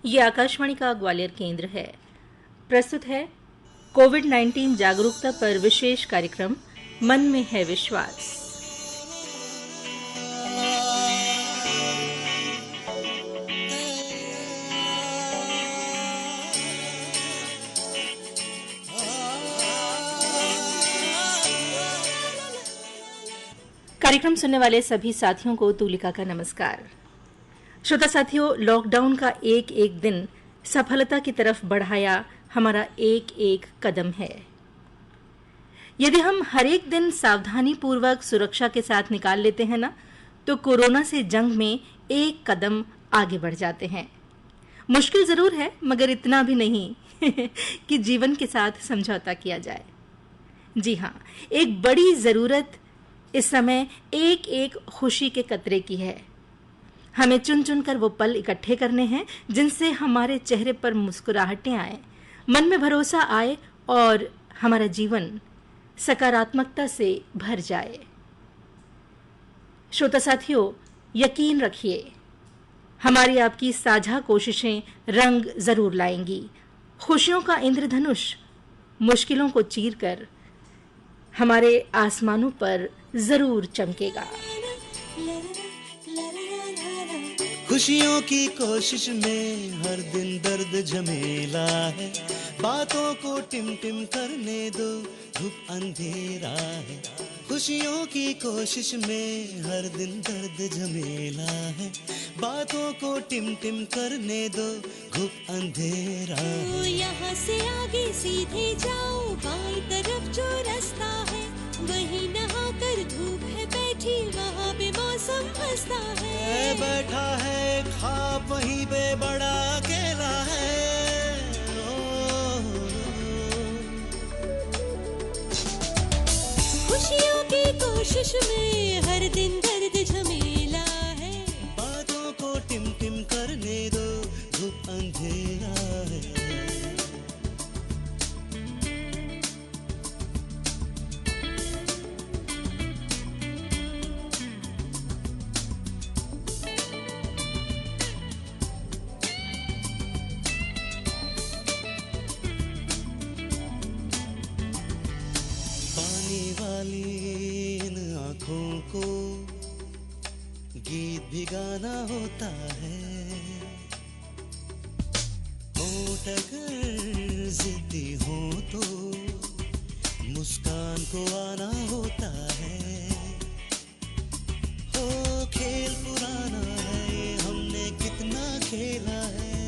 ये आकाशवाणी का ग्वालियर केंद्र है। प्रस्तुत है कोविड-19 जागरूकता पर विशेष कार्यक्रम मन में है विश्वास। कार्यक्रम सुनने वाले सभी साथियों को तुलिका का नमस्कार। श्रोता साथियों, लॉकडाउन का एक एक दिन सफलता की तरफ बढ़ाया हमारा एक एक कदम है। यदि हम हर एक दिन सावधानी पूर्वक सुरक्षा के साथ निकाल लेते हैं ना, तो कोरोना से जंग में एक कदम आगे बढ़ जाते हैं। मुश्किल जरूर है, मगर इतना भी नहीं कि जीवन के साथ समझौता किया जाए। जी हाँ, एक बड़ी जरूरत इस समय एक एक खुशी के कतरे की है। हमें चुन चुन कर वो पल इकट्ठे करने हैं जिनसे हमारे चेहरे पर मुस्कुराहटें आए, मन में भरोसा आए और हमारा जीवन सकारात्मकता से भर जाए। श्रोता साथियों, यकीन रखिए, हमारी आपकी साझा कोशिशें रंग जरूर लाएंगी। खुशियों का इंद्रधनुष मुश्किलों को चीरकर हमारे आसमानों पर जरूर चमकेगा। खुशियों की कोशिश में हर दिन दर्द झमेला है, बातों को टिम टिम करने दो, धूप अंधेरा है। खुशियों की कोशिश में हर दिन दर्द झमेला है, बातों को टिम टिम करने दो, धूप अंधेरा है। यहाँ से आगे सीधे जाओ, बाईं तरफ जो रास्ता है वही नहा कर धूप है बैठी, वहाँ पे मौसम हंसता है। बैठा है खाप वहीं पे बड़ा अकेला है। खुशियों की कोशिश में हर दिन दर्द झमेला है, बातों को टिम टिम करने दो, धूप अंधेरा है। को गीत भी गाना होता है, होठ अगर जिद्दी हो तो मुस्कान को आना होता है। हो खेल पुराना है, हमने कितना खेला है।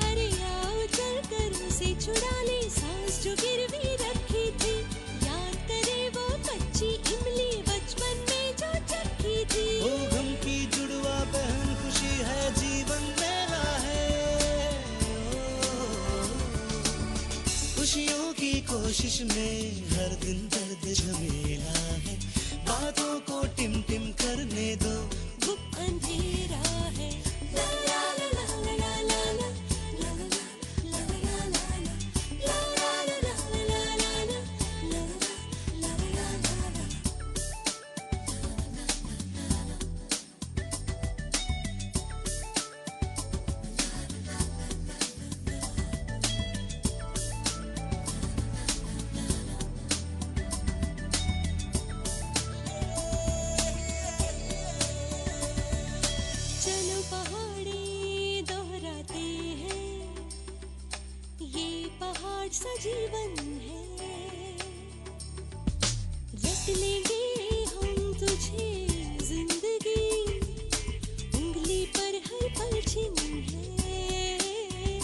अरे आओ चल कर उसे छुड़ा ले, सांस जो गिरवी रखी थी, इमली बचपन में जो चखी थी। ओ गम की जुड़वा बहन खुशी है, जीवन मेला है। खुशियों की कोशिश में हर दिन दर्द झमेला है, बातों को टिम टिम करने दो, धूप अंधेरा है। ला ला ला ला ला ला ला सा जीवन है, रट लेंगे हम तुझे जिंदगी, उंगली पर हर पल चिन्ह है।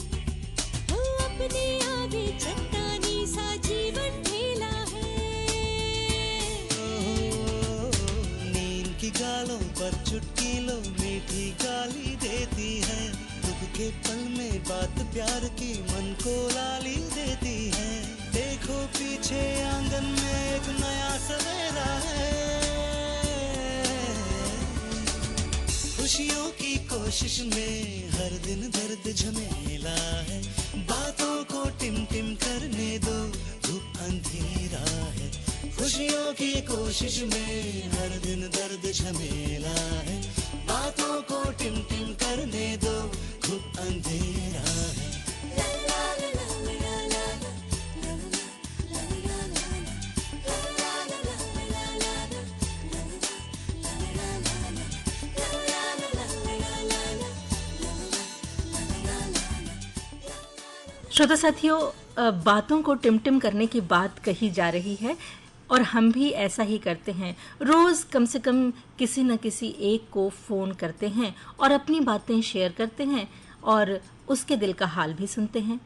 हो अपने आगे चट्टानी सा जीवन ढेला है। नींद की गालों पर चुटकी लो, मीठी गाली देती है, दुख के पल में बात प्यार की मन को लाली देती है। देखो पीछे आंगन में एक नया सवेरा है। खुशियों की कोशिश में हर दिन दर्द झमेला है, बातों को टिम टिम करने दो, धूप अंधेरा है। खुशियों की कोशिश में हर दिन दर्द झमेला है, बातों को टिम टिम कर श्रोता साथियों, बातों को टिमटिम करने की बात कही जा रही है और हम भी ऐसा ही करते हैं। रोज कम से कम किसी न किसी एक को फोन करते हैं और अपनी बातें शेयर करते हैं और उसके दिल का हाल भी सुनते हैं।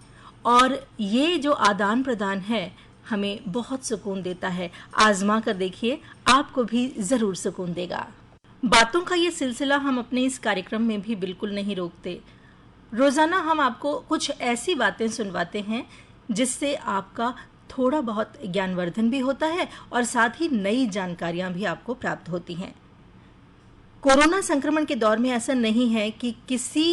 और ये जो आदान प्रदान है हमें बहुत सुकून देता है। आजमा कर देखिए, आपको भी जरूर सुकून देगा। बातों का ये सिलसिला हम अपने इस कार्यक्रम में भी बिल्कुल नहीं रोकते। रोजाना हम आपको कुछ ऐसी बातें सुनवाते हैं जिससे आपका थोड़ा बहुत ज्ञानवर्धन भी होता है और साथ ही नई जानकारियां भी आपको प्राप्त होती हैं। कोरोना संक्रमण के दौर में ऐसा नहीं है कि किसी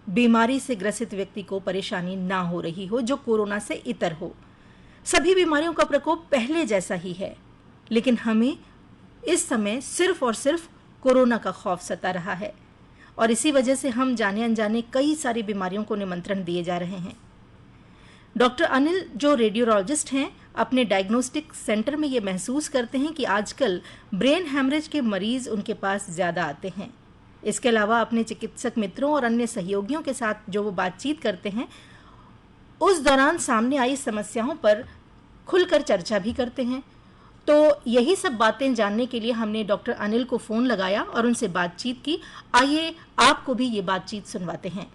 बीमारी से ग्रसित व्यक्ति को परेशानी ना हो रही हो जो कोरोना से इतर हो। सभी बीमारियों का प्रकोप पहले जैसा ही है, लेकिन हमें इस समय सिर्फ और सिर्फ कोरोना का खौफ सता रहा है और इसी वजह से हम जाने अनजाने कई सारी बीमारियों को निमंत्रण दिए जा रहे हैं। डॉक्टर अनिल जो रेडियोलॉजिस्ट हैं, अपने डायग्नोस्टिक सेंटर में ये महसूस करते हैं कि आजकल ब्रेन हैमरेज के मरीज उनके पास ज्यादा आते हैं। इसके अलावा अपने चिकित्सक मित्रों और अन्य सहयोगियों के साथ जो वो बातचीत करते हैं, उस दौरान सामने आई समस्याओं पर खुलकर चर्चा भी करते हैं। तो यही सब बातें जानने के लिए हमने डॉक्टर अनिल को फोन लगाया और उनसे बातचीत की। आइए आपको भी ये बातचीत सुनवाते हैं।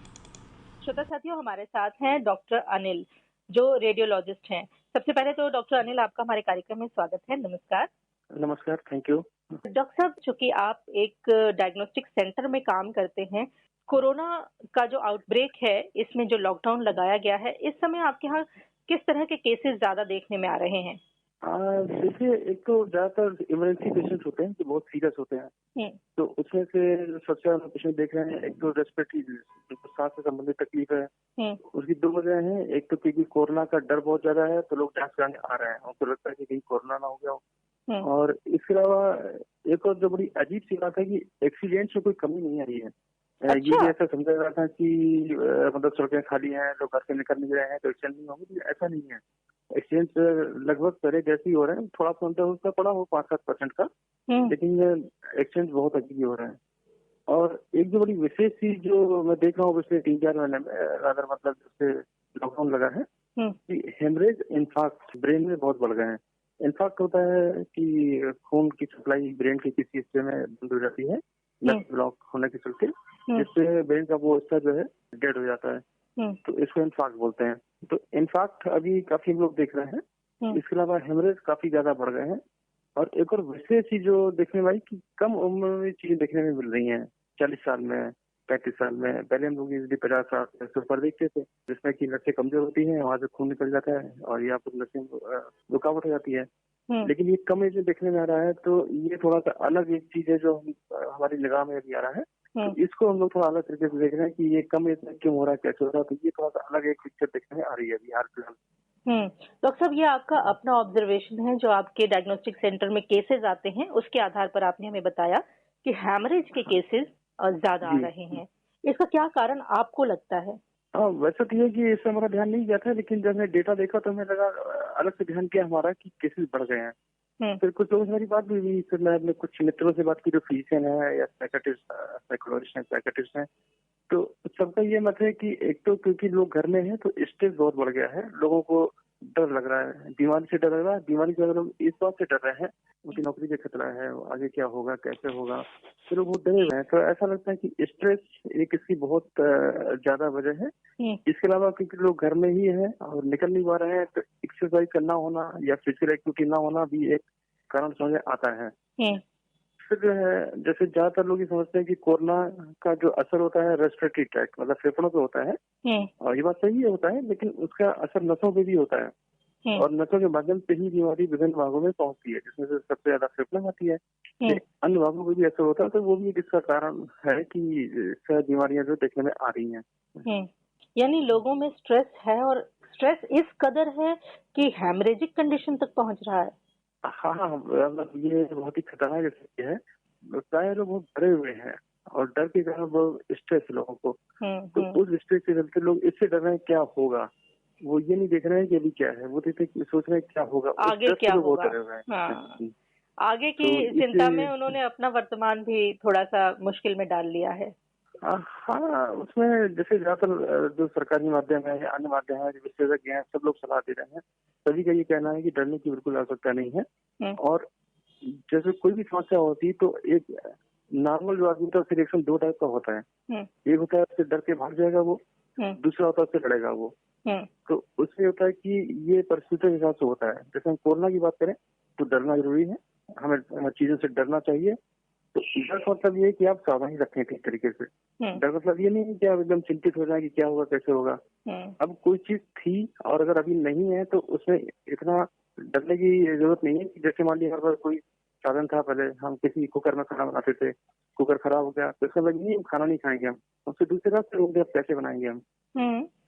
श्रोता साथियों, हमारे साथ हैं डॉक्टर अनिल जो रेडियोलॉजिस्ट हैं। सबसे पहले तो डॉक्टर अनिल, आपका हमारे कार्यक्रम में स्वागत है। नमस्कार। नमस्कार, थैंक यू। डॉक्टर साहब, चूंकि आप एक डायग्नोस्टिक सेंटर में काम करते हैं, कोरोना का जो आउटब्रेक है, इसमें जो लॉकडाउन लगाया गया है, इस समय आपके यहाँ किस तरह के केसेस ज्यादा देखने में आ रहे हैं? देखिए, एक तो ज्यादातर इमरजेंसी पेशेंट होते हैं जो बहुत सीरियस होते हैं, तो उसमें से सबसे ज्यादा पेशेंट देख रहे हैं। एक तो रेस्पिरेटरी, जिनको सांस से संबंधित तकलीफ है, उसकी दो वजह हैं। एक तो क्योंकि कोरोना का डर बहुत ज्यादा है तो लोग जांच कराने आ रहे हैं, उनको लगता है कि कहीं कोरोना ना हो गया हो। और इसके अलावा एक और जो बड़ी अजीब सी बात है कि एक्सीडेंट से कोई कमी नहीं आई है। अच्छा? ये भी ऐसा समझा रहा था कि मतलब सड़कें खाली हैं, लोग घर से निकल नहीं रहे हैं तो एक्सीडेंट नहीं होंगे, ऐसा नहीं है। एक्सचेंज लगभग पहले जैसे ही हो रहे हैं, थोड़ा सा उसका पड़ा हो 5-7% का, लेकिन एक्सचेंज बहुत अच्छी हो रहा है। और एक जो बड़ी विशेष चीज जो मैं देख रहा हूँ पिछले 3-4 महीने में, अगर मतलब जैसे लॉकडाउन लगा है, कि हेमरेज इन्फार्क्ट ब्रेन में बहुत बढ़ गए हैं। इन्फार्क्ट होता है कि खून की सप्लाई ब्रेन के किसी हिस्से में बंद हो जाती है, ब्लॉक होने के चलते, जिससे ब्रेन का वो हिस्सा जो है डेड हो जाता है, तो इसको इन्फार्क्ट बोलते हैं। तो इन्फार्क्ट अभी काफी लोग देख रहे हैं। इसके अलावा हेमरेज काफी ज्यादा बढ़ गए हैं। और एक और विशेष चीज जो देखने में आई कि कम उम्र में चीजें देखने में मिल रही हैं। 40 साल में, 35 साल में, पहले हम लोग इजली 50 साल से ऊपर देखते थे, जिसमें कि नसें कमजोर होती हैं, वहां से खून निकल जाता है और यहाँ पर नसें रुकावट हो जाती है। लेकिन ये कम एज में देखने में आ रहा है, तो ये थोड़ा सा अलग एक चीज है जो हमारी निगाह में अभी आ रहा है। तो इसको हम लोग थोड़ा अलग तरीके से देख रहे हैं कि ये कम एज में क्यों हो रहा है, कैसे हो रहा है। तो ये थोड़ा सा अलग एक पिक्चर देखने में आ रही है अभी हाल फिलहाल। डॉक्टर साहब, ये आपका अपना ऑब्जर्वेशन है, जो आपके डायग्नोस्टिक सेंटर में केसेस आते हैं उसके आधार पर आपने हमें बताया कि हैमरेज के केसेस ज्यादा आ रहे हैं। इसका क्या कारण आपको लगता है? हाँ, वैसे तो ये कि इससे हमारा ध्यान नहीं गया था, लेकिन जब मैं डेटा देखा तो हमें लगा, अलग से ध्यान किया हमारा कि केसेस बढ़ गए हैं। फिर कुछ लोगों से मेरी बात भी हुई, फिर मैं अपने कुछ मित्रों से बात की जो फिजिशियन है या साइकोलॉजिस्ट है, साइकेट्रिस्ट है, तो सबका ये मत है कि एक तो क्योंकि लोग घर में हैं तो स्ट्रेस बहुत बढ़ गया है, लोगों को डर लग रहा है, बीमारी से डर लग रहा है। बीमारी से लोग इस बात से डर रहे हैं, उनकी नौकरी का खतरा है, आगे क्या होगा, कैसे होगा, तो लोग वो डरे हुए हैं। तो ऐसा लगता है कि स्ट्रेस एक इसकी बहुत ज्यादा वजह है। इसके अलावा क्योंकि लोग घर में ही है और निकल नहीं पा रहे हैं, तो एक्सरसाइज करना होना या फिजिकल एक्टिविटी ना होना भी एक कारण समझ आता है। फिर जो है, जैसे ज्यादातर लोग ये समझते हैं कि कोरोना का जो असर होता है रेस्पिरेटरी ट्रैक्ट, मतलब फेफड़ों पे होता है, और ये बात सही होता है, लेकिन उसका असर नसों पे भी होता है और नसों के माध्यम से ही बीमारी विभिन्न भागों में पहुंचती है, जिसमें से सबसे ज्यादा फेफड़े में आती है। अन्य भागों पे भी असर होता है, तो वो भी इसका कारण है कि बीमारियां जो देखने में आ रही हैं। यानी लोगों में स्ट्रेस है और स्ट्रेस इस कदर है कि हैमरेजिक कंडीशन तक पहुंच रहा है। हाँ, मतलब ये बहुत ही खतरनाक स्थिति है। प्राय लोग बहुत डरे हुए हैं और डर के कारण वो स्ट्रेस लोगों को, तो उस स्ट्रेस के चलते लोग इससे डर रहे हैं क्या होगा। वो ये नहीं देख रहे हैं कि अभी क्या है, वो सोच रहे हैं क्या होगा, आगे क्या होगा। आगे की चिंता में उन्होंने अपना वर्तमान भी थोड़ा सा मुश्किल में डाल लिया है। हाँ, उसमें जैसे ज्यादातर जो सरकारी माध्यम है या अन्य माध्यम है, जो विशेषज्ञ हैं, सब लोग सलाह दे रहे हैं। सभी का ये कहना है कि डरने की बिल्कुल आवश्यकता नहीं है। और जैसे कोई भी समस्या होती है तो एक नॉर्मल जो आदमी का रिएक्शन दो टाइप का होता है। एक होता है उससे डर के भाग जाएगा वो, दूसरा होता है उससे लड़ेगा वो। तो उसमें होता है कि ये परिस्थिति के हिसाब से होता है। जैसे हम कोरोना की बात करें तो डरना जरूरी है, हमें चीजों से डरना चाहिए। तो डर का मतलब ये है कि आप सावधानी रखें ठीक तरीके से। डर मतलब ये नहीं है कि आप एकदम चिंतित हो जाए कि क्या होगा कैसे होगा। अब कोई चीज थी और अगर अभी नहीं है तो उसमें इतना डरने की जरूरत नहीं है। कि जैसे मान लीजिए हमारे पास कोई साधन था, पहले हम किसी कुकर में खाना बनाते थे, कुकर खराब हो गया तो इसका मतलब नहीं खाना नहीं खाएंगे हम, उससे दूसरे रास्ते होंगे, कैसे बनाएंगे हम।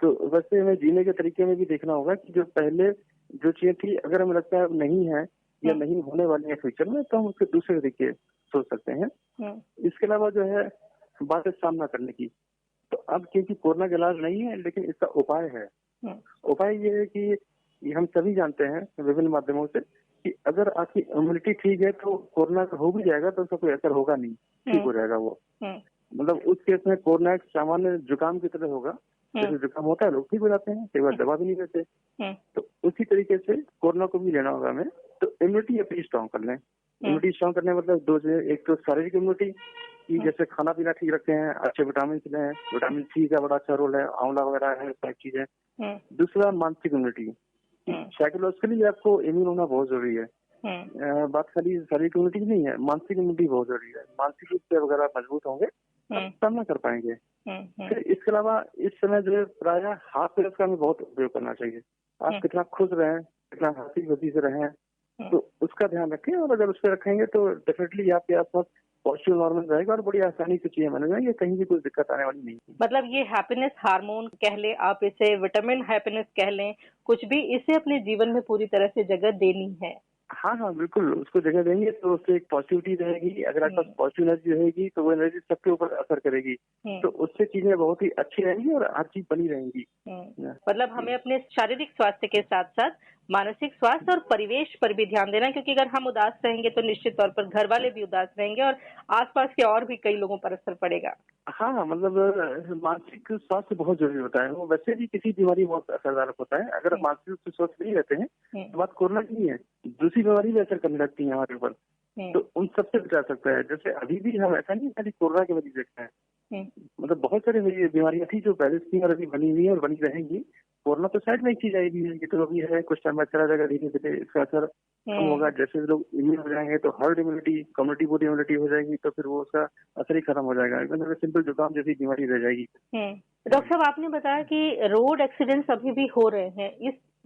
तो वैसे हमें जीने के तरीके में भी देखना होगा कि जो पहले जो चीज थी अगर हमें लगता है नहीं है या नहीं होने वाली है फ्यूचर में, तो हम उसके दूसरे तरीके सोच सकते हैं। इसके अलावा जो है बात है सामना करने की। तो अब क्योंकि कोरोना का इलाज नहीं है लेकिन इसका उपाय है। उपाय ये है कि ये हम सभी जानते हैं विभिन्न माध्यमों से कि अगर आपकी इम्यूनिटी ठीक है तो कोरोना हो भी जाएगा तो उसका कोई असर होगा नहीं, ठीक हो जाएगा वो। मतलब उस केस में कोरोना एक सामान्य जुकाम की तरह होगा। जैसे जुकाम होता है लोग ठीक हो जाते हैं, कई बार दवा भी नहीं लेते। तो उसी तरीके से कोरोना को भी लेना होगा हमें। तो इम्यूनिटी अपनी स्ट्रॉन्ग कर लें। इम्यूनिटी स्ट्रॉन्ग करने मतलब दो चीजें, एक तो शारीरिक इम्यूनिटी कि जैसे खाना पीना ठीक रखते हैं, अच्छे विटामिन लें, विटामिन सी का बड़ा अच्छा रोल है, आंवला वगैरह है, सब चीजें। दूसरा मानसिक इम्यूनिटी, साइकोलॉजिकली आपको इम्यून होना बहुत जरूरी है। बात खाली शारीरिक इम्यूनिटी नहीं है, मानसिक इम्यूनिटी बहुत जरूरी है। मानसिक रूप से अगर आप मजबूत होंगे आप सामना कर पाएंगे। फिर इसके अलावा इस समय जो है प्राय हाथ पैर का हमें बहुत उपयोग करना चाहिए। आप कितना खुश रहें, कितना हंसी खुशी से रहें, तो उसका ध्यान रखें। और अगर उस पर रखेंगे तो डेफिनेटली आपके आसपास पॉजिटिव नॉर्मल रहेगा और बड़ी आसानी से चीजें बन जाएंगी, कहीं भी कोई दिक्कत आने वाली नहीं। मतलब ये हैप्पीनेस हार्मोन कह लें, आप इसे विटामिन हैप्पीनेस कह लें, कुछ भी, इसे अपने जीवन में पूरी तरह से जगह देनी है। हाँ, बिल्कुल उसको जगह देंगे तो उससे एक पॉजिटिविटी रहेगी। अगर आपके पास पॉजिटिव एनर्जी रहेगी तो वो एनर्जी सबके ऊपर असर करेगी। तो उससे चीजें बहुत ही अच्छी रहेंगी और हर चीज बनी रहेंगी। मतलब हमें अपने शारीरिक स्वास्थ्य के साथ साथ मानसिक स्वास्थ्य और परिवेश पर भी ध्यान देना, क्योंकि अगर हम उदास रहेंगे तो निश्चित तौर पर घर वाले भी उदास रहेंगे और आसपास के और भी कई लोगों पर असर पड़ेगा। हाँ, मतलब मानसिक स्वास्थ्य बहुत जरूरी होता है। वो वैसे भी किसी बीमारी बहुत असरदायक होता है। अगर मानसिक रूप से स्वस्थ नहीं रहते हैं तो बात कोरोना की नहीं है, दूसरी बीमारी भी असर करने लगती है हमारे ऊपर। तो उन सबसे बचा सकता है। जैसे अभी भी हम ऐसा नहीं खाली कोरोना के मरीज देखते हैं, मतलब बहुत सारी बीमारियां थी जो पहले से और अभी बनी हुई है और बनी रहेंगी। कोरोना तो साइड में एक चीज आई भी है, ये तो अभी है, कुछ टाइम बाद चला जाएगा, धीरे धीरे इसका असर कम होगा। जैसे लोग इम्यून हो जाएंगे तो herd immunity, community body immunity हो जाएगी, तो फिर वो उसका असर ही खत्म हो जाएगा, मतलब सिंपल जुकाम जैसी बीमारी रह जाएगी। डॉक्टर साहब, आपने बताया कि रोड एक्सीडेंट्स अभी भी हो रहे हैं,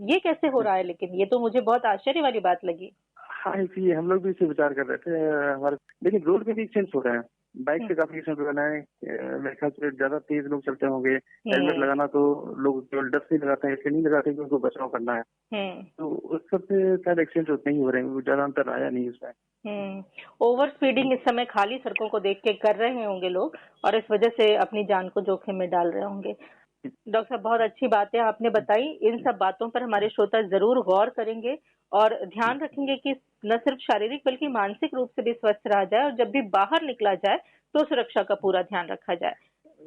ये कैसे हो रहा है? लेकिन ये तो मुझे बहुत आश्चर्य वाली बात लगी। हाँ, इसलिए हम लोग भी इसे विचार कर रहे थे हमारे, लेकिन रोड पे भी एक्सीडेंट्स हो रहे हैं। बाइक से काफी एक्सीडेंट हो रहा है। मेरे ख्याल से ज्यादा तेज लोग चलते होंगे। हेलमेट लगाना तो लोग केवल डर से लगाते हैं, इसलिए नहीं लगाते क्योंकि उनको बचाव करना है। तो उस सबसे शायद एक्सीडेंट उतने ही हो रहे हैं, ज्यादा अंतर आया नहीं उसमें। ओवर स्पीडिंग इस समय खाली सड़कों को देख के कर रहे होंगे लोग और इस वजह से अपनी जान को जोखिम में डाल रहे होंगे। डॉक्टर साहब, बहुत अच्छी बातें आपने बताई। इन सब बातों पर हमारे श्रोता जरूर गौर करेंगे और ध्यान रखेंगे कि न सिर्फ शारीरिक बल्कि मानसिक रूप से भी स्वस्थ रहा जाए और जब भी बाहर निकला जाए तो सुरक्षा का पूरा ध्यान रखा जाए।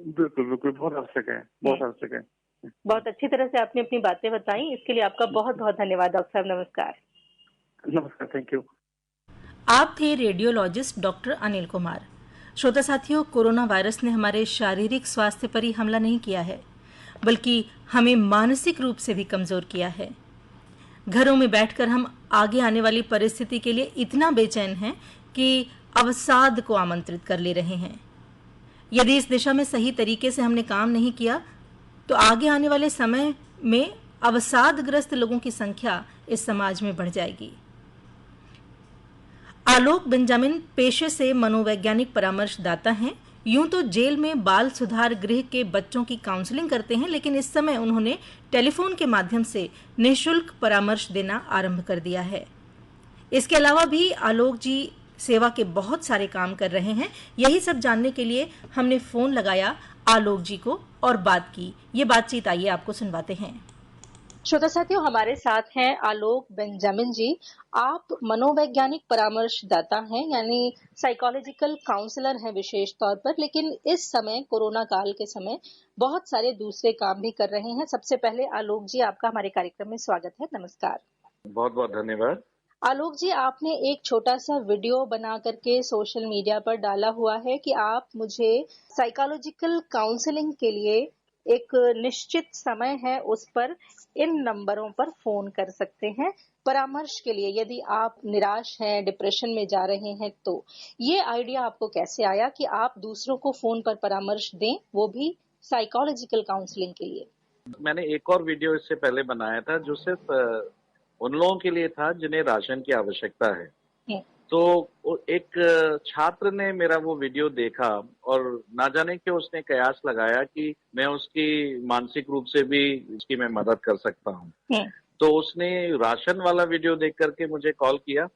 बिल्कुल बहुत आवश्यक है, बहुत आवश्यक है। बहुत अच्छी तरह से आपने अपनी बातें बताई, इसके लिए आपका बहुत बहुत धन्यवाद डॉक्टर साहब। नमस्कार। नमस्कार, थैंक यू। आप थे रेडियोलॉजिस्ट डॉक्टर अनिल कुमार। श्रोता साथियों, कोरोना वायरस ने हमारे शारीरिक स्वास्थ्य पर ही हमला नहीं किया है, बल्कि हमें मानसिक रूप से भी कमजोर किया है। घरों में बैठकर हम आगे आने वाली परिस्थिति के लिए इतना बेचैन हैं कि अवसाद को आमंत्रित कर ले रहे हैं। यदि इस दिशा में सही तरीके से हमने काम नहीं किया तो आगे आने वाले समय में अवसादग्रस्त लोगों की संख्या इस समाज में बढ़ जाएगी। आलोक बेंजामिन पेशे से मनोवैज्ञानिक परामर्शदाता हैं। यूं तो जेल में बाल सुधार गृह के बच्चों की काउंसलिंग करते हैं, लेकिन इस समय उन्होंने टेलीफोन के माध्यम से निःशुल्क परामर्श देना आरंभ कर दिया है। इसके अलावा भी आलोक जी सेवा के बहुत सारे काम कर रहे हैं। यही सब जानने के लिए हमने फोन लगाया आलोक जी को और बात की। ये बातचीत आइए आपको सुनवाते हैं। श्रोता साथियों, हमारे साथ हैं आलोक बेंजामिन जी। आप मनोवैज्ञानिक परामर्शदाता हैं, यानी साइकोलॉजिकल काउंसलर हैं विशेष तौर पर, लेकिन इस समय कोरोना काल के समय बहुत सारे दूसरे काम भी कर रहे हैं। सबसे पहले आलोक जी, आपका हमारे कार्यक्रम में स्वागत है। नमस्कार। बहुत बहुत धन्यवाद। आलोक जी, आपने एक छोटा सा वीडियो बना करके सोशल मीडिया पर डाला हुआ है कि आप मुझे साइकोलॉजिकल काउंसलिंग के लिए एक निश्चित समय है उस पर इन नंबरों पर फोन कर सकते हैं परामर्श के लिए, यदि आप निराश हैं, डिप्रेशन में जा रहे हैं। तो ये आइडिया आपको कैसे आया कि आप दूसरों को फोन पर परामर्श दें, वो भी साइकोलॉजिकल काउंसलिंग के लिए? मैंने एक और वीडियो इससे पहले बनाया था जो सिर्फ उन लोगों के लिए था जिन्हें राशन की आवश्यकता है। तो एक छात्र ने मेरा वो वीडियो देखा और ना जाने क्यों उसने कयास लगाया कि मैं उसकी मानसिक रूप से भी उसकी मैं मदद कर सकता हूँ। तो उसने राशन वाला वीडियो देख करके मुझे कॉल किया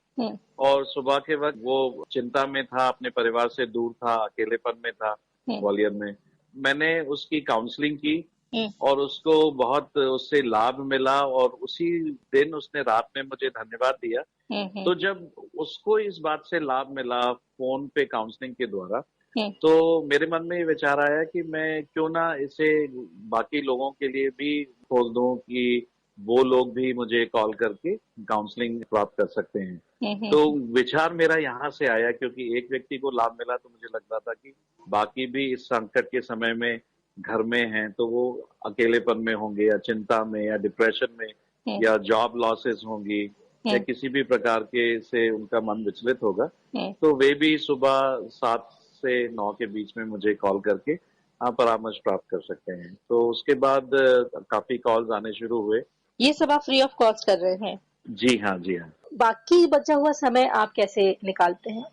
और सुबह के वक्त वो चिंता में था, अपने परिवार से दूर था, अकेलेपन में था ग्वालियर में। मैंने उसकी काउंसलिंग की और उसको बहुत उससे लाभ मिला और उसी दिन उसने रात में मुझे धन्यवाद दिया। तो जब उसको इस बात से लाभ मिला फोन पे काउंसलिंग के द्वारा, तो मेरे मन में ये विचार आया कि मैं क्यों ना इसे बाकी लोगों के लिए भी खोल दूं कि वो लोग भी मुझे कॉल करके काउंसलिंग प्राप्त कर सकते हैं। तो विचार मेरा यहाँ से आया क्योंकि एक व्यक्ति को लाभ मिला तो मुझे लग रहा था कि बाकी भी इस संकट के समय में घर में हैं तो वो अकेलेपन में होंगे या चिंता में या डिप्रेशन में या जॉब लॉसेस होंगी या किसी भी प्रकार के से उनका मन विचलित होगा। तो वे भी सुबह 7 से 9 के बीच में मुझे कॉल करके परामर्श प्राप्त कर सकते हैं। तो उसके बाद काफी कॉल्स आने शुरू हुए। ये सब आप फ्री ऑफ कॉस्ट कर रहे हैं? जी हाँ, जी हाँ। बाकी बचा हुआ समय आप कैसे निकालते हैं?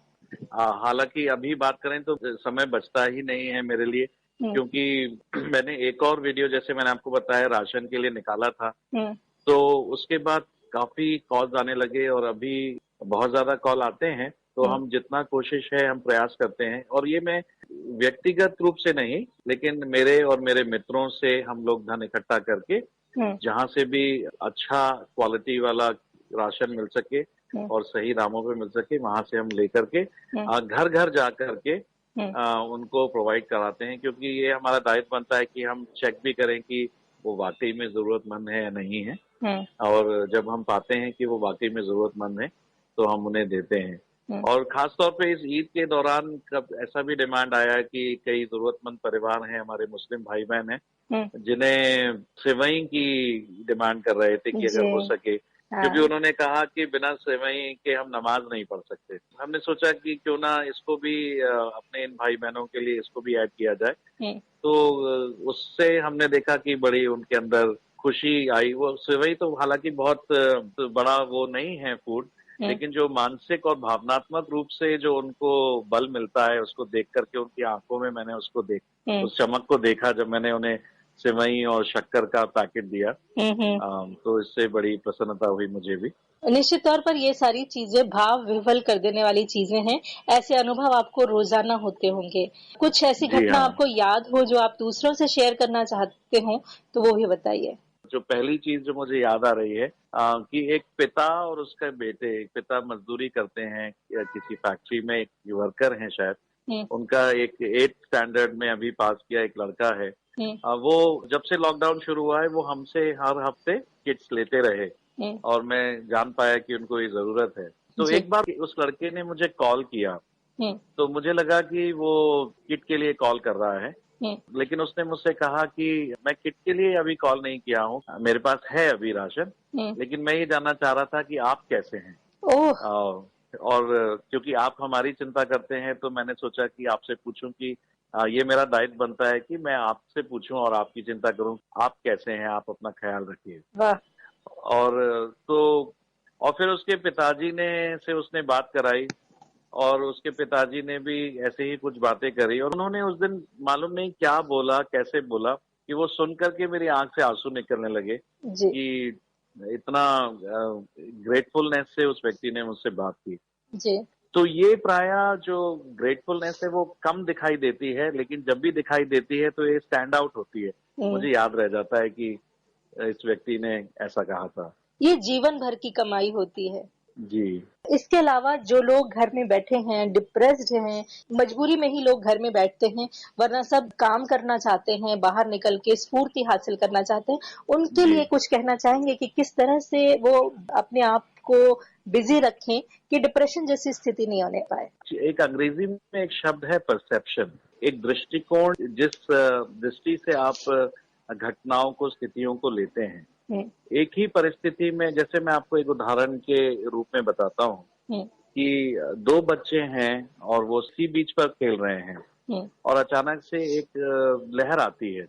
हालांकि अभी बात करें तो समय बचता ही नहीं है मेरे लिए, क्योंकि मैंने एक और वीडियो जैसे मैंने आपको बताया राशन के लिए निकाला था। तो उसके बाद काफी कॉल्स आने लगे और अभी बहुत ज्यादा कॉल आते हैं। तो हम जितना कोशिश है हम प्रयास करते हैं और ये मैं व्यक्तिगत रूप से नहीं लेकिन मेरे और मेरे मित्रों से हम लोग धन इकट्ठा करके जहाँ से भी अच्छा क्वालिटी वाला राशन मिल सके और सही दामों पे मिल सके वहां से हम लेकर के घर घर जा करके उनको प्रोवाइड कराते हैं, क्योंकि ये हमारा दायित्व बनता है कि हम चेक भी करें कि वो वाकई में जरूरतमंद है या नहीं है। और जब हम पाते हैं कि वो वाकई में जरूरतमंद है तो हम उन्हें देते हैं। और खासतौर पे इस ईद के दौरान कब ऐसा भी डिमांड आया कि कई जरूरतमंद परिवार हैं, हमारे मुस्लिम भाई बहन हैं जिन्हें सेवई की डिमांड कर रहे थे कि अगर हो सके, क्योंकि उन्होंने कहा कि बिना सेवई के हम नमाज नहीं पढ़ सकते। हमने सोचा कि क्यों ना इसको भी अपने इन भाई बहनों के लिए इसको भी ऐड किया जाए। तो उससे हमने देखा कि बड़ी उनके अंदर खुशी आई। वो सेवई तो हालांकि बहुत बड़ा वो नहीं है फूड, लेकिन जो मानसिक और भावनात्मक रूप से जो उनको बल मिलता है उसको देख करके उनकी आंखों में मैंने उसको उस चमक को देखा जब मैंने उन्हें सेवई और शक्कर का पैकेट दिया। तो इससे बड़ी प्रसन्नता हुई मुझे भी। निश्चित तौर पर ये सारी चीजें भाव विह्वल कर देने वाली चीजें हैं। ऐसे अनुभव आपको रोजाना होते होंगे। कुछ ऐसी घटना आपको याद हो जो आप दूसरों से शेयर करना चाहते हो तो वो भी बताइए। जो पहली चीज जो मुझे याद आ रही है कि एक पिता और उसके बेटे, पिता मजदूरी करते हैं किसी फैक्ट्री में, एक वर्कर हैं शायद, उनका एक 8th स्टैंडर्ड में अभी पास किया एक लड़का है। वो जब से लॉकडाउन शुरू हुआ है वो हमसे हर हफ्ते किट्स लेते रहे और मैं जान पाया कि उनको ये जरूरत है। तो एक बार उस लड़के ने मुझे कॉल किया तो मुझे लगा कि वो किट के लिए कॉल कर रहा है, लेकिन उसने मुझसे कहा कि मैं किट के लिए अभी कॉल नहीं किया हूँ, मेरे पास है अभी राशन, लेकिन मैं ये जानना चाह रहा था कि आप कैसे हैं। और क्योंकि आप हमारी चिंता करते हैं तो मैंने सोचा कि आपसे पूछूं कि ये मेरा दायित्व बनता है कि मैं आपसे पूछूं और आपकी चिंता करूं, आप कैसे हैं, आप अपना ख्याल रखिए। और फिर उसके पिताजी से उसने बात कराई और उसके पिताजी ने भी ऐसे ही कुछ बातें करी और उन्होंने उस दिन मालूम नहीं क्या बोला, कैसे बोला कि वो सुन करके मेरी आंख से आंसू निकलने लगे कि इतना ग्रेटफुलनेस से उस व्यक्ति ने मुझसे बात की। तो ये प्राय जो ग्रेटफुलनेस है वो कम दिखाई देती है, लेकिन जब भी दिखाई देती है तो ये स्टैंड आउट होती है। मुझे याद रह जाता है कि इस व्यक्ति ने ऐसा कहा था। ये जीवन भर की कमाई होती है जी। इसके अलावा जो लोग घर में बैठे हैं, डिप्रेस्ड हैं, मजबूरी में ही लोग घर में बैठते हैं, वरना सब काम करना चाहते हैं, बाहर निकल के स्फूर्ति हासिल करना चाहते हैं, उनके लिए कुछ कहना चाहेंगे कि किस तरह से वो अपने आप को बिजी रखें कि डिप्रेशन जैसी स्थिति नहीं होने पाए। एक अंग्रेजी में एक शब्द है परसेप्शन, एक दृष्टिकोण, जिस दृष्टि से आप घटनाओं को, स्थितियों को लेते हैं। एक ही परिस्थिति में, जैसे मैं आपको एक उदाहरण के रूप में बताता हूँ कि दो बच्चे हैं और वो सी बीच पर खेल रहे हैं और अचानक से एक लहर आती है,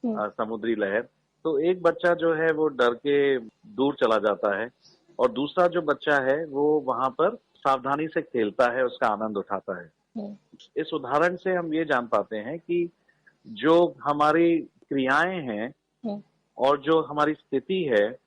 समुद्री लहर। तो एक बच्चा जो है वो डर के दूर चला जाता है और दूसरा जो बच्चा है वो वहां पर सावधानी से खेलता है, उसका आनंद उठाता है। इस उदाहरण से हम ये जान पाते हैं कि जो हमारी क्रियाएं हैं और जो हमारी स्थिति है,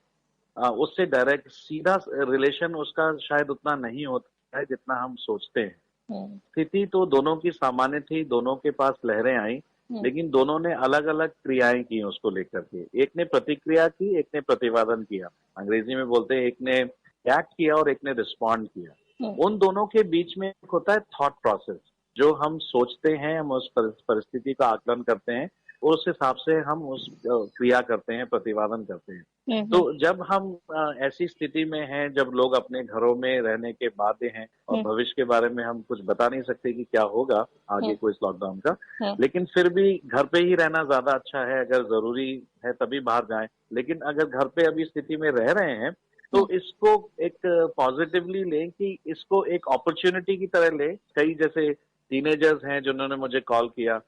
उससे डायरेक्ट सीधा रिलेशन उसका शायद उतना नहीं होता है जितना हम सोचते हैं। स्थिति तो दोनों की सामान्य थी, दोनों के पास लहरें आई, लेकिन दोनों ने अलग अलग क्रियाएं की उसको लेकर के। एक ने प्रतिक्रिया की, एक ने प्रतिवादन किया। अंग्रेजी में बोलते हैं एक ने एक्ट किया और एक ने रिस्पॉन्ड किया। उन दोनों के बीच में एक होता है थॉट प्रोसेस, जो हम सोचते हैं, हम उस परिस्थिति का आकलन करते हैं, उस हिसाब से हम उस क्रिया करते हैं, प्रतिवादन करते हैं। तो जब हम ऐसी स्थिति में हैं, जब लोग अपने घरों में रहने के बाध्य हैं और भविष्य के बारे में हम कुछ बता नहीं सकते कि क्या होगा आगे को इस लॉकडाउन का, लेकिन फिर भी घर पे ही रहना ज्यादा अच्छा है। अगर जरूरी है तभी बाहर जाएं, लेकिन अगर घर पे अभी स्थिति में रह रहे हैं तो इसको एक पॉजिटिवली लें, कि इसको एक अपॉर्चुनिटी की तरह लें। कई जैसे टीनेजर्स हैं जिन्होंने मुझे कॉल किया,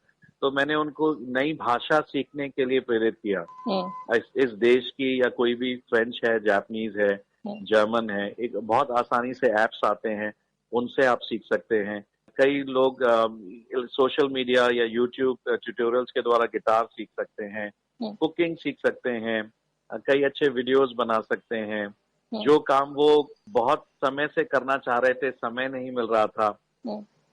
तो मैंने उनको नई भाषा सीखने के लिए प्रेरित किया। इस देश की, या कोई भी फ्रेंच है, जापानीज है, जर्मन है, एक बहुत आसानी से एप्स आते हैं, उनसे आप सीख सकते हैं। कई लोग सोशल मीडिया या यूट्यूब ट्यूटोरियल्स के द्वारा गिटार सीख सकते हैं, कुकिंग सीख सकते हैं, कई अच्छे वीडियोस बना सकते हैं। जो काम वो बहुत समय से करना चाह रहे थे, समय नहीं मिल रहा था,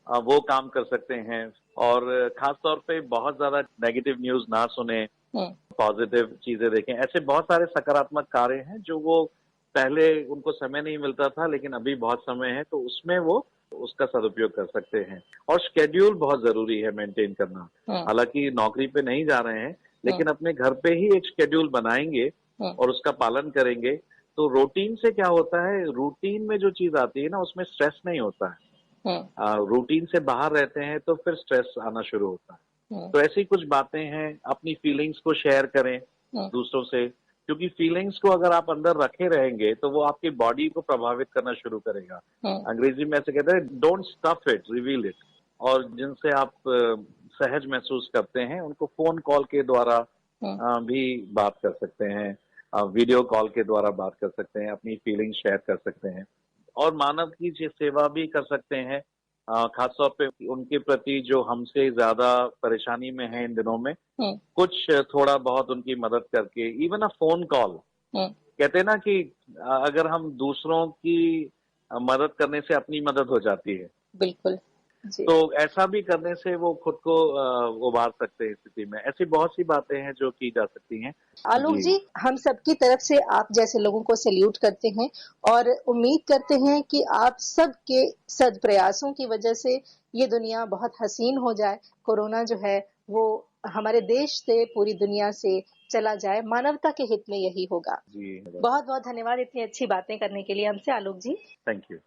वो काम कर सकते हैं। और खास तौर पे बहुत ज्यादा नेगेटिव न्यूज ना सुने, पॉजिटिव चीजें देखें। ऐसे बहुत सारे सकारात्मक कार्य हैं जो वो पहले उनको समय नहीं मिलता था, लेकिन अभी बहुत समय है, तो उसमें वो उसका सदुपयोग कर सकते हैं। और शेड्यूल बहुत जरूरी है मेंटेन करना। हालांकि नौकरी पे नहीं जा रहे हैं, लेकिन अपने घर पे ही एक शेड्यूल बनाएंगे और उसका पालन करेंगे, तो रूटीन से क्या होता है, रूटीन में जो चीज आती है ना, उसमें स्ट्रेस नहीं होता है। रूटीन से बाहर रहते हैं तो फिर स्ट्रेस आना शुरू होता है। तो ऐसी कुछ बातें हैं। अपनी फीलिंग्स को शेयर करें दूसरों से, क्योंकि फीलिंग्स को अगर आप अंदर रखे रहेंगे तो वो आपकी बॉडी को प्रभावित करना शुरू करेगा। अंग्रेजी में ऐसे कहते हैं, don't stuff it, reveal it. और जिनसे आप सहज महसूस करते हैं उनको फोन कॉल के द्वारा भी बात कर सकते हैं, वीडियो कॉल के द्वारा बात कर सकते हैं, अपनी फीलिंग शेयर कर सकते हैं और मानव की सेवा भी कर सकते हैं। खासतौर पे उनके प्रति जो हमसे ज्यादा परेशानी में है इन दिनों में, कुछ थोड़ा बहुत उनकी मदद करके, इवन अ फोन कॉल। कहते हैं ना कि अगर हम दूसरों की मदद करने से अपनी मदद हो जाती है। बिल्कुल जी। तो ऐसा भी करने से वो खुद को उबार सकते हैं स्थिति में। ऐसी बहुत सी बातें हैं जो की जा सकती हैं। आलोक जी, हम सबकी तरफ से आप जैसे लोगों को सैल्यूट करते हैं और उम्मीद करते हैं कि आप सबके सद प्रयासों की वजह से ये दुनिया बहुत हसीन हो जाए, कोरोना जो है वो हमारे देश से, पूरी दुनिया से चला जाए। मानवता के हित में यही होगा जी। बहुत बहुत धन्यवाद इतनी अच्छी बातें करने के लिए हमसे, आलोक जी। Thank you.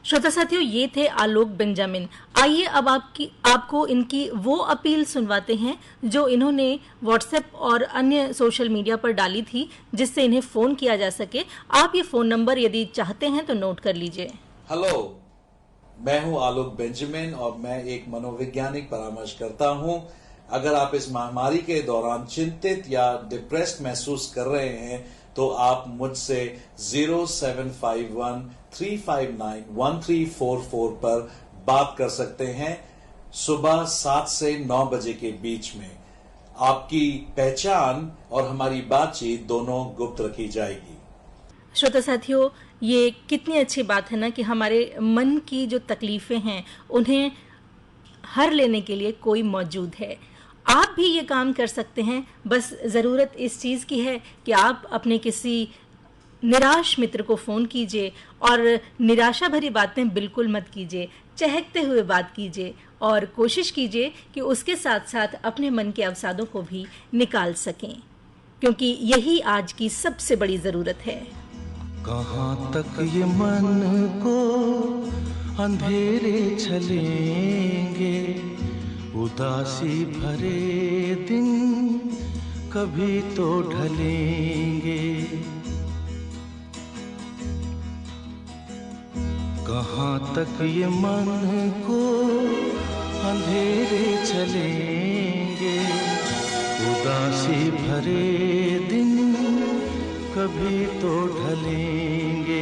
श्रोता साथियों, ये थे आलोक बेंजामिन। आइए अब आपको इनकी वो अपील सुनवाते हैं जो इन्होंने व्हाट्सएप और अन्य सोशल मीडिया पर डाली थी, जिससे इन्हें फोन किया जा सके। आप ये फोन नंबर यदि चाहते हैं तो नोट कर लीजिए। हेलो, मैं हूं आलोक बेंजामिन और मैं एक मनोवैज्ञानिक परामर्श करता हूं। अगर आप इस महामारी के दौरान चिंतित या डिप्रेस्ड महसूस कर रहे हैं तो आप मुझसे 0751-359-1344 पर बात कर सकते हैं सुबह 7 से 9 बजे के बीच में। आपकी पहचान और हमारी बातचीत दोनों गुप्त रखी जाएगी। श्रोता साथियों, ये कितनी अच्छी बात है ना कि हमारे मन की जो तकलीफें हैं उन्हें हर लेने के लिए कोई मौजूद है। आप भी ये काम कर सकते हैं। बस ज़रूरत इस चीज़ की है कि आप अपने किसी निराश मित्र को फ़ोन कीजिए और निराशा भरी बातें बिल्कुल मत कीजिए, चहकते हुए बात कीजिए और कोशिश कीजिए कि उसके साथ साथ अपने मन के अवसादों को भी निकाल सकें, क्योंकि यही आज की सबसे बड़ी ज़रूरत है। कहाँ तक ये मन को अंधेरे चलेंगे, उदासी भरे दिन कभी तो ढलेंगे। कहाँ तक ये मन को अंधेरे चलेंगे, उदासी भरे दिन कभी तो ढलेंगे।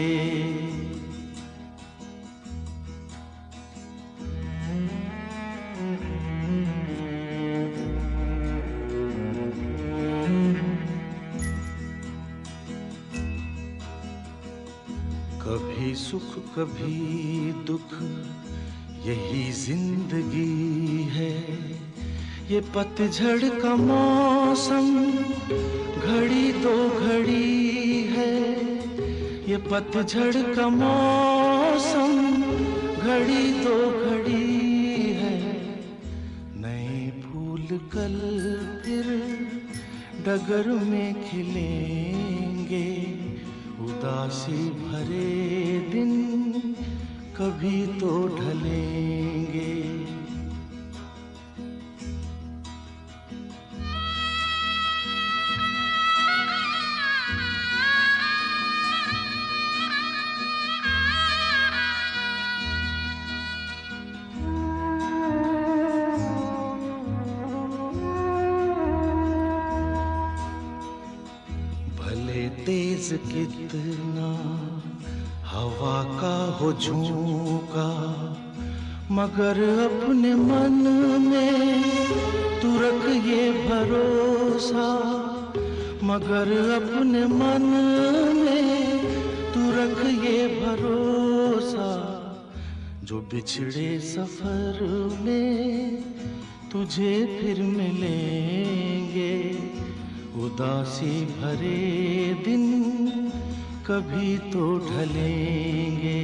कभी सुख कभी दुख यही जिंदगी है, ये पतझड़ का मौसम घड़ी दो घड़ी है, ये पतझड़ का मौसम घड़ी दो घड़ी है। नए फूल कल फिर डगर में खिलेंगे, उदासी भरे दिन कभी तो ढलेंगे। भले तेज कितना हवा का हो झोंका, मगर अपने मन में तू रख ये भरोसा, मगर अपने मन में तू रख ये भरोसा। जो बिछड़े सफर में तुझे फिर मिलेंगे, उदासी भरे दिन कभी तो ढलेंगे।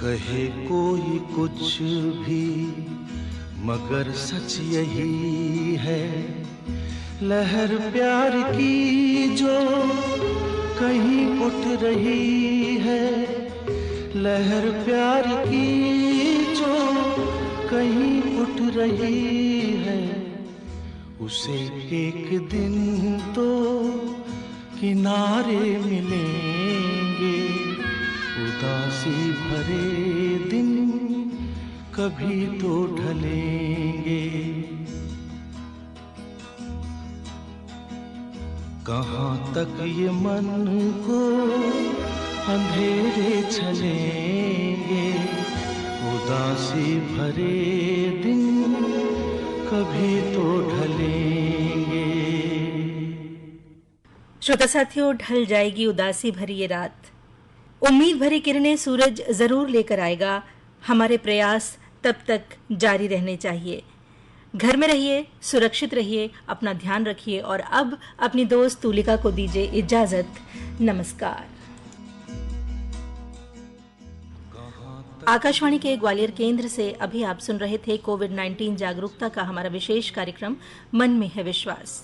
कहे कोई कुछ भी मगर सच यही है, लहर प्यार की जो कहीं उठ रही है, लहर प्यार की जो कहीं उठ रही है। उसे एक दिन तो किनारे मिलेंगे, उदासी भरे दिन कभी तो ढलेंगे। कहाँ तक ये मन को अंधेरे चलेंगे, उदासी भरे दिन कभी तो ढलेंगे। श्रोता साथियों, ढल जाएगी उदासी भरी ये रात, उम्मीद भरी किरणें सूरज जरूर लेकर आएगा। हमारे प्रयास तब तक जारी रहने चाहिए। घर में रहिए, सुरक्षित रहिए, अपना ध्यान रखिए और अब अपनी दोस्त तुलिका को दीजिए इजाजत। नमस्कार। आकाशवाणी के ग्वालियर केंद्र से अभी आप सुन रहे थे कोविड-19 जागरूकता का हमारा विशेष कार्यक्रम मन में है विश्वास।